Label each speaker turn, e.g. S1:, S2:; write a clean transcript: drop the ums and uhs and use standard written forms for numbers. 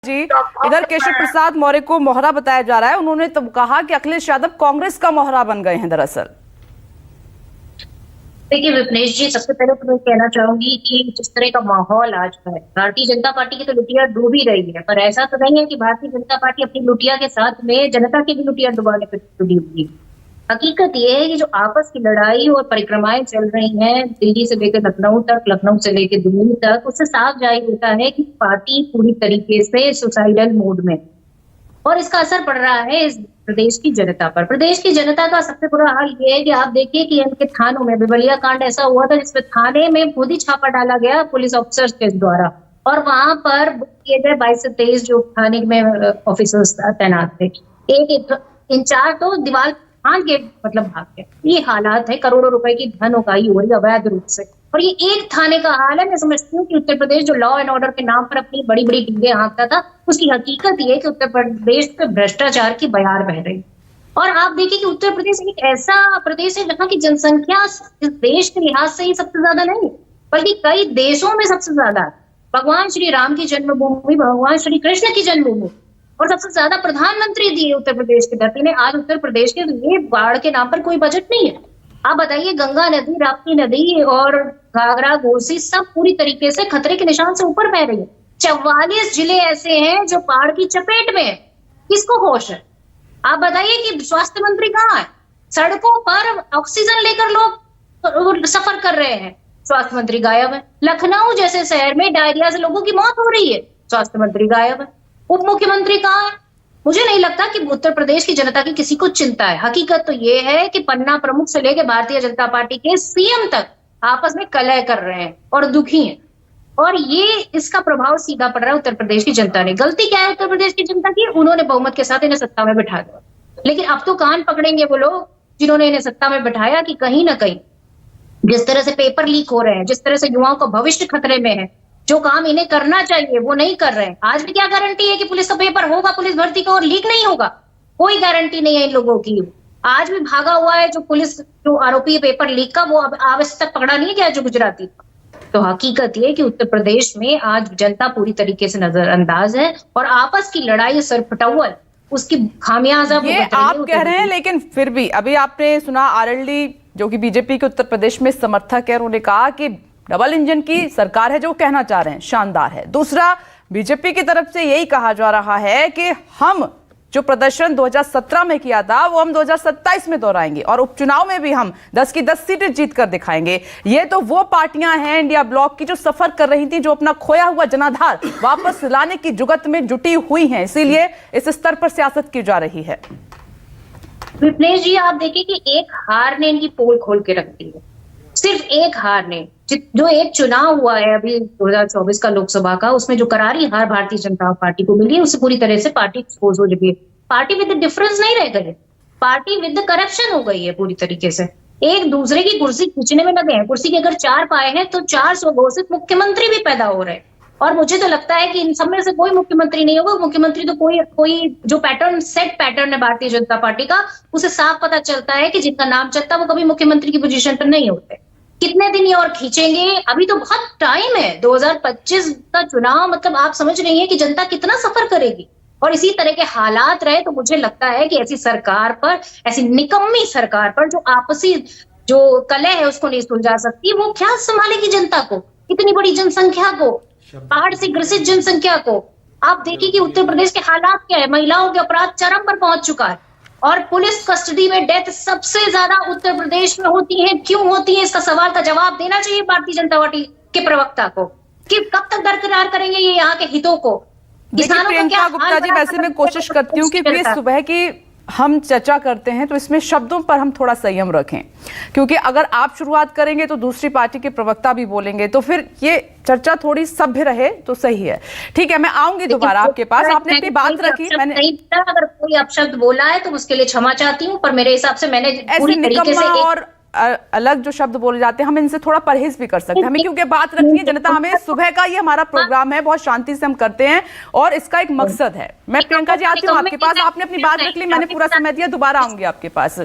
S1: जी, इधर केशव प्रसाद मौर्य को मोहरा बताया जा रहा है। उन्होंने तो कहा कि अखिलेश यादव कांग्रेस का मोहरा बन गए हैं। दरअसल
S2: देखिए विपनेश जी, सबसे पहले तो मैं कहना चाहूंगी कि जिस तरह का माहौल आज है, भारतीय जनता पार्टी की तो लुटिया डूब ही रही है, पर ऐसा तो नहीं है कि भारतीय जनता पार्टी अपनी लुटिया के साथ में जनता की भी लुटिया डुबाने पर तुली हुई है। हकीकत ये है कि जो आपस की लड़ाई और परिक्रमाएं चल रही हैं दिल्ली से लेकर लखनऊ तक, लखनऊ से लेकर दिल्ली तक, उससे साफ जाहिर होता है कि पार्टी पूरी तरीके से सुसाइडल मोड में, और इसका असर पड़ रहा है इस प्रदेश की जनता पर। प्रदेश की जनता का सबसे बुरा हाल ये है कि आप देखिए कि इनके थानों में बिबलिया कांड ऐसा हुआ था जिसमें थाने में खुद ही छापा डाला गया पुलिस ऑफिसर्स के द्वारा, और वहां पर बुक किए गए 22 से 23 जो थाने में ऑफिसर्स तैनात थे। एक इंचार्ज तो दीवार फांद के मतलब भाग गए। ये हालात है, करोड़ों रुपए की धन उगाही हो रही है अवैध रूप से, और ये एक थाने का हाल है। मैं समझती हूँ कि उत्तर प्रदेश जो लॉ एंड ऑर्डर के नाम पर अपनी बड़ी बड़ी टीमें हाँकता था, उसकी हकीकत ये है कि उत्तर प्रदेश पे भ्रष्टाचार की बयार बह रही। और आप देखिए कि उत्तर प्रदेश एक ऐसा प्रदेश है जहाँ की जनसंख्या इस देश के लिहाज से ही सबसे ज्यादा नहीं, बल्कि कई देशों में सबसे ज्यादा। भगवान श्री राम की जन्मभूमि, भगवान श्री कृष्ण की जन्मभूमि, और सबसे ज्यादा प्रधानमंत्री दिए उत्तर प्रदेश की धरती ने। आज उत्तर प्रदेश के लिए बाढ़ के नाम पर कोई बजट नहीं है। आप बताइए, गंगा नदी, राप्ती नदी और घाघरा, घोसी सब पूरी तरीके से खतरे के निशान से ऊपर बह रही है। 44 जिले ऐसे हैं जो बाढ़ की चपेट में है। किसको होश है? आप बताइए कि स्वास्थ्य मंत्री कहाँ है? सड़कों पर ऑक्सीजन लेकर लोग सफर कर रहे हैं, स्वास्थ्य मंत्री गायब है। लखनऊ जैसे शहर में डायरिया से लोगों की मौत हो रही है, स्वास्थ्य मंत्री गायब है। उप मुख्यमंत्री कहाँ है? मुझे नहीं लगता कि उत्तर प्रदेश की जनता की किसी को चिंता है। हकीकत तो ये है कि पन्ना प्रमुख से लेकर भारतीय जनता पार्टी के सीएम तक आपस में कलह कर रहे हैं और दुखी हैं, और ये इसका प्रभाव सीधा पड़ रहा है उत्तर प्रदेश की जनता ने। गलती क्या है उत्तर प्रदेश की जनता की? उन्होंने बहुमत के साथ इन्हें सत्ता में बिठा दिया, लेकिन अब तो कान पकड़ेंगे वो लोग जिन्होंने इन्हें सत्ता में बिठाया कि कहीं ना कहीं जिस तरह से पेपर लीक हो रहे हैं, जिस तरह से युवाओं का भविष्य खतरे में है, जो काम इन्हें करना चाहिए वो नहीं कर रहे हैं। आज भी क्या गारंटी है कि पुलिस का पेपर होगा, पुलिस भर्ती का, और लीक नहीं होगा? कोई गारंटी नहीं है इन लोगों की। आज भी भागा हुआ है जो पुलिस, जो आरोपी पेपर लीक का, वो अब आज तक पकड़ा नहीं गया, जो गुजराती। तो हकीकत ये कि उत्तर प्रदेश में आज जनता पूरी तरीके से नजरअंदाज है, और आपस की लड़ाई सरफटौल उसकी खामियाजा
S1: ये आप कह रहे हैं, लेकिन फिर भी अभी आपने सुना आरएलडी जो कि बीजेपी के उत्तर प्रदेश में समर्थक है, उन्होंने कहा कि डबल इंजन की सरकार है जो कहना चाह रहे हैं शानदार है। दूसरा, बीजेपी की तरफ से यही कहा जा रहा है कि हम जो प्रदर्शन 2017 में किया था वो हम 2027 में दोहराएंगे, और उपचुनाव में भी हम 10 की 10 सीटें जीत कर दिखाएंगे। ये तो वो पार्टियां हैं इंडिया ब्लॉक की जो सफर कर रही थी, जो अपना खोया हुआ जनाधार वापस लाने की जुगत में जुटी हुई हैं, इसीलिए इस स्तर पर सियासत की जा रही है।
S2: विपनेश जी, आप देखिए कि एक हार ने इनकी पोल खोल के रख दी है। सिर्फ एक हार ने, जो एक चुनाव हुआ है अभी 2024 का लोकसभा का, उसमें जो करारी हार भारतीय जनता पार्टी को मिली है, उससे पूरी तरह से पार्टी एक्सपोज हो चुकी है। पार्टी विद डिफरेंस नहीं रह गई, पार्टी विद करप्शन हो गई है पूरी तरीके से। एक दूसरे की कुर्सी खींचने में लगे हैं। कुर्सी के अगर 4 पाए हैं तो 4 स्वघोषित मुख्यमंत्री भी पैदा हो रहे हैं, और मुझे तो लगता है कि इन सब में से कोई मुख्यमंत्री नहीं होगा। मुख्यमंत्री तो कोई जो सेट पैटर्न है भारतीय जनता पार्टी का, उसे साफ पता चलता है कि जिनका नाम चलता है वो कभी मुख्यमंत्री की पोजीशन पर नहीं होते। कितने दिन ये और खींचेंगे? अभी तो बहुत टाइम है। 2025 का चुनाव, मतलब आप समझ रही हैं कि जनता कितना सफर करेगी, और इसी तरह के हालात रहे तो मुझे लगता है कि ऐसी सरकार पर, ऐसी निकम्मी सरकार पर जो आपसी जो कलह है उसको नहीं सुलझा सकती, वो क्या संभालेगी जनता को, इतनी बड़ी जनसंख्या को, बाढ़ से ग्रसित जनसंख्या को। आप देखिए कि उत्तर प्रदेश के हालात क्या है। महिलाओं के अपराध चरम पर पहुंच चुका है, और पुलिस कस्टडी में डेथ सबसे ज्यादा उत्तर प्रदेश में होती है। क्यों होती है? इसका सवाल का जवाब देना चाहिए भारतीय जनता पार्टी के प्रवक्ता को, कि कब तक बरकरार करेंगे ये यहाँ के हितों को।
S1: प्रियंका गुप्ता जी, वैसे मैं कोशिश करती हूँ कि प्लीज सुबह की हम चर्चा करते हैं तो इसमें शब्दों पर हम थोड़ा संयम रखें, क्योंकि अगर आप शुरुआत करेंगे तो दूसरी पार्टी के प्रवक्ता भी बोलेंगे, तो फिर ये चर्चा थोड़ी सभ्य रहे तो सही है। ठीक है, मैं आऊंगी दोबारा आपके पास। आपने अपनी बात रखी, मैंने
S2: अगर कोई अपशब्द बोला है तो उसके लिए क्षमा चाहती हूँ, पर मेरे हिसाब से मैंने पूरी तरीके से
S1: और अलग जो शब्द बोले जाते हैं हम इनसे थोड़ा परहेज भी कर सकते हैं, हमें क्योंकि बात रखनी है। जनता हमें सुबह का ये हमारा प्रोग्राम है, बहुत शांति से हम करते हैं और इसका एक मकसद है। मैं प्रियंका जी आती हूँ आपके पास, आपने अपनी बात रख ली, मैंने पूरा समय दिया, दोबारा आऊंगी आपके पास।